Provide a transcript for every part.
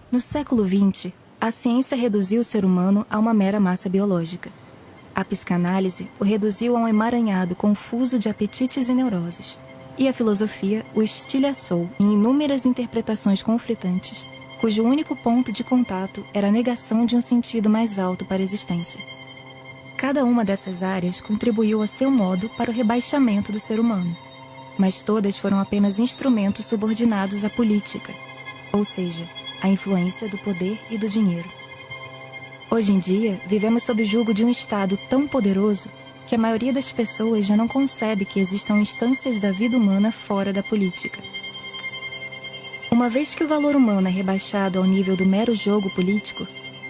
No século XX, a ciência reduziu o ser humano a uma mera massa biológica. A psicanálise o reduziu a um emaranhado confuso de apetites e neuroses. E a filosofia o estilhaçou em inúmeras interpretações conflitantes, cujo único ponto de contato era a negação de um sentido mais alto para a existência. Cada uma dessas áreas contribuiu a seu modo para o rebaixamento do ser humano, mas todas foram apenas instrumentos subordinados à política, ou seja, à influência do poder e do dinheiro. Hoje em dia, vivemos sob o jugo de um Estado tão poderoso que a maioria das pessoas já não concebe que existam instâncias da vida humana fora da política. Uma vez que o valor humano é rebaixado ao nível do mero jogo político,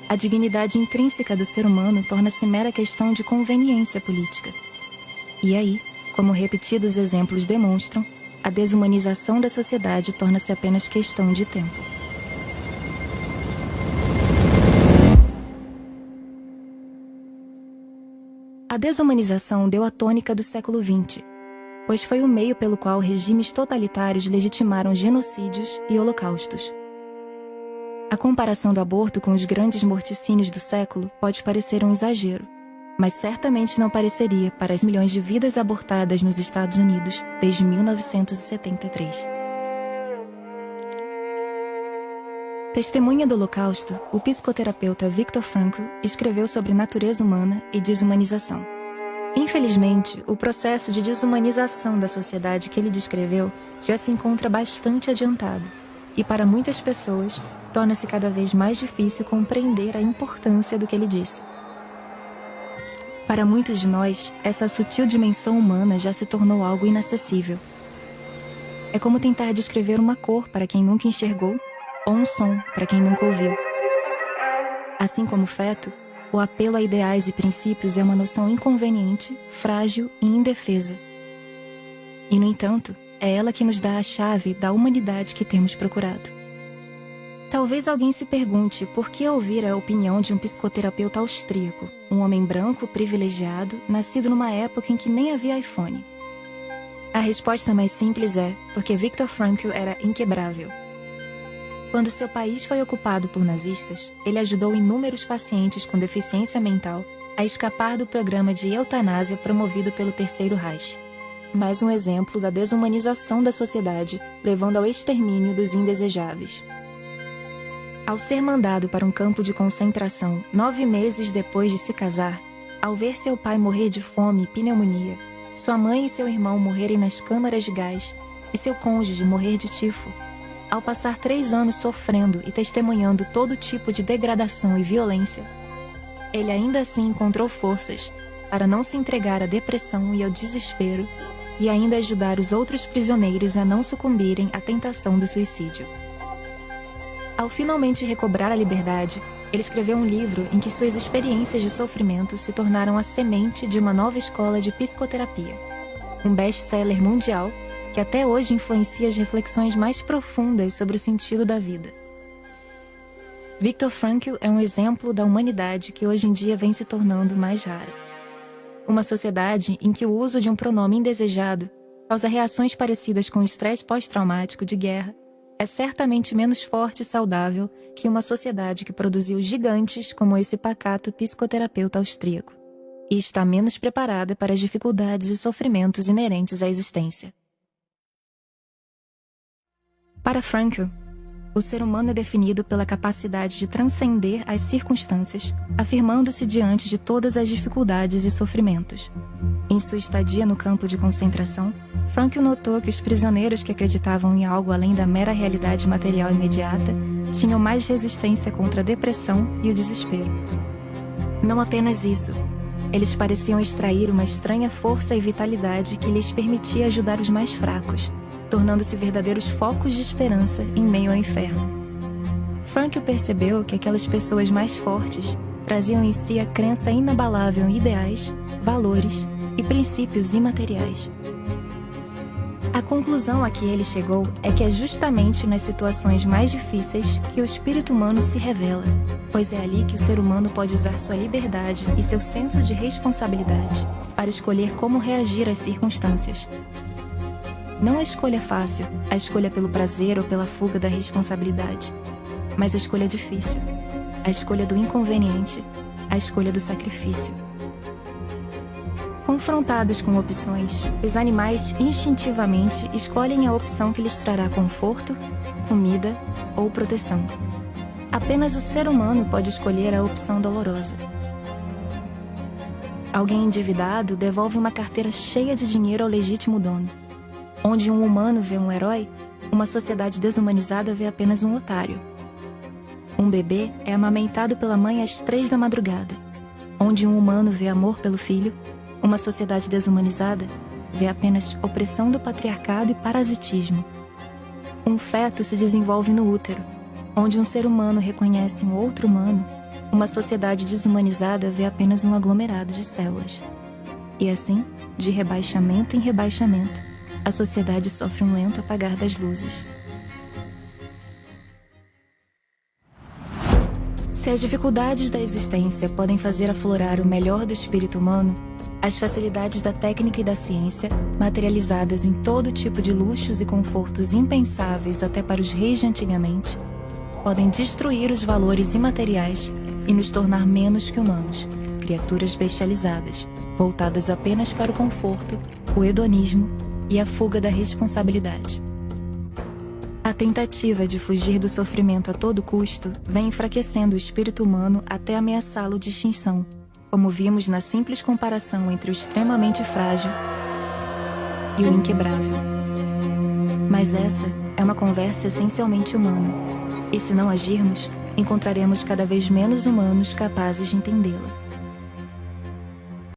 a dignidade intrínseca do ser humano torna-se mera questão de conveniência política. E aí, como repetidos exemplos demonstram, a desumanização da sociedade torna-se apenas questão de tempo. A desumanização deu a tônica do século XX, pois foi o meio pelo qual regimes totalitários legitimaram genocídios e holocaustos. A comparação do aborto com os grandes morticínios do século pode parecer um exagero, mas certamente não pareceria para as milhões de vidas abortadas nos Estados Unidos desde 1973. Testemunha do Holocausto, o psicoterapeuta Viktor Frankl escreveu sobre natureza humana e desumanização. Infelizmente, o processo de desumanização da sociedade que ele descreveu já se encontra bastante adiantado, e para muitas pessoas, torna-se cada vez mais difícil compreender a importância do que ele disse. Para muitos de nós, essa sutil dimensão humana já se tornou algo inacessível. É como tentar descrever uma cor para quem nunca enxergou, ou um som para quem nunca ouviu. Assim como o feto, o apelo a ideais e princípios é uma noção inconveniente, frágil e indefesa. E, no entanto, é ela que nos dá a chave da humanidade que temos procurado. Talvez alguém se pergunte por que ouvir a opinião de um psicoterapeuta austríaco, um homem branco privilegiado, nascido numa época em que nem havia iPhone. A resposta mais simples é porque Viktor Frankl era inquebrável. Quando seu país foi ocupado por nazistas, ele ajudou inúmeros pacientes com deficiência mental a escapar do programa de eutanásia promovido pelo Terceiro Reich. Mais um exemplo da desumanização da sociedade, levando ao extermínio dos indesejáveis. Ao ser mandado para um campo de concentração 9 meses depois de se casar, ao ver seu pai morrer de fome e pneumonia, sua mãe e seu irmão morrerem nas câmaras de gás e seu cônjuge morrer de tifo, ao passar 3 anos sofrendo e testemunhando todo tipo de degradação e violência, ele ainda assim encontrou forças para não se entregar à depressão e ao desespero e ainda ajudar os outros prisioneiros a não sucumbirem à tentação do suicídio. Ao finalmente recobrar a liberdade, ele escreveu um livro em que suas experiências de sofrimento se tornaram a semente de uma nova escola de psicoterapia, um best-seller mundial que até hoje influencia as reflexões mais profundas sobre o sentido da vida. Viktor Frankl é um exemplo da humanidade que hoje em dia vem se tornando mais rara. Uma sociedade em que o uso de um pronome indesejado causa reações parecidas com o estresse pós-traumático de guerra é certamente menos forte e saudável que uma sociedade que produziu gigantes como esse pacato psicoterapeuta austríaco e está menos preparada para as dificuldades e sofrimentos inerentes à existência. Para Frankl, o ser humano é definido pela capacidade de transcender as circunstâncias, afirmando-se diante de todas as dificuldades e sofrimentos. Em sua estadia no campo de concentração, Frankl notou que os prisioneiros que acreditavam em algo além da mera realidade material imediata tinham mais resistência contra a depressão e o desespero. Não apenas isso, eles pareciam extrair uma estranha força e vitalidade que lhes permitia ajudar os mais fracos, tornando-se verdadeiros focos de esperança em meio ao inferno. Frankl percebeu que aquelas pessoas mais fortes traziam em si a crença inabalável em ideais, valores e princípios imateriais. A conclusão a que ele chegou é que é justamente nas situações mais difíceis que o espírito humano se revela, pois é ali que o ser humano pode usar sua liberdade e seu senso de responsabilidade para escolher como reagir às circunstâncias. Não a escolha fácil, a escolha pelo prazer ou pela fuga da responsabilidade, mas a escolha é difícil. A escolha do inconveniente, a escolha do sacrifício. Confrontados com opções, os animais instintivamente escolhem a opção que lhes trará conforto, comida ou proteção. Apenas o ser humano pode escolher a opção dolorosa. Alguém endividado devolve uma carteira cheia de dinheiro ao legítimo dono. Onde um humano vê um herói, uma sociedade desumanizada vê apenas um otário. Um bebê é amamentado pela mãe às 3 da madrugada. Onde um humano vê amor pelo filho, uma sociedade desumanizada vê apenas opressão do patriarcado e parasitismo. Um feto se desenvolve no útero. Onde um ser humano reconhece um outro humano, uma sociedade desumanizada vê apenas um aglomerado de células. E assim, de rebaixamento em rebaixamento, a sociedade sofre um lento apagar das luzes. Se as dificuldades da existência podem fazer aflorar o melhor do espírito humano, as facilidades da técnica e da ciência, materializadas em todo tipo de luxos e confortos impensáveis até para os reis de antigamente, podem destruir os valores imateriais e nos tornar menos que humanos, criaturas bestializadas, voltadas apenas para o conforto, o hedonismo e a fuga da responsabilidade. A tentativa de fugir do sofrimento a todo custo vem enfraquecendo o espírito humano até ameaçá-lo de extinção, como vimos na simples comparação entre o extremamente frágil e o inquebrável. Mas essa é uma conversa essencialmente humana, e se não agirmos, encontraremos cada vez menos humanos capazes de entendê-la.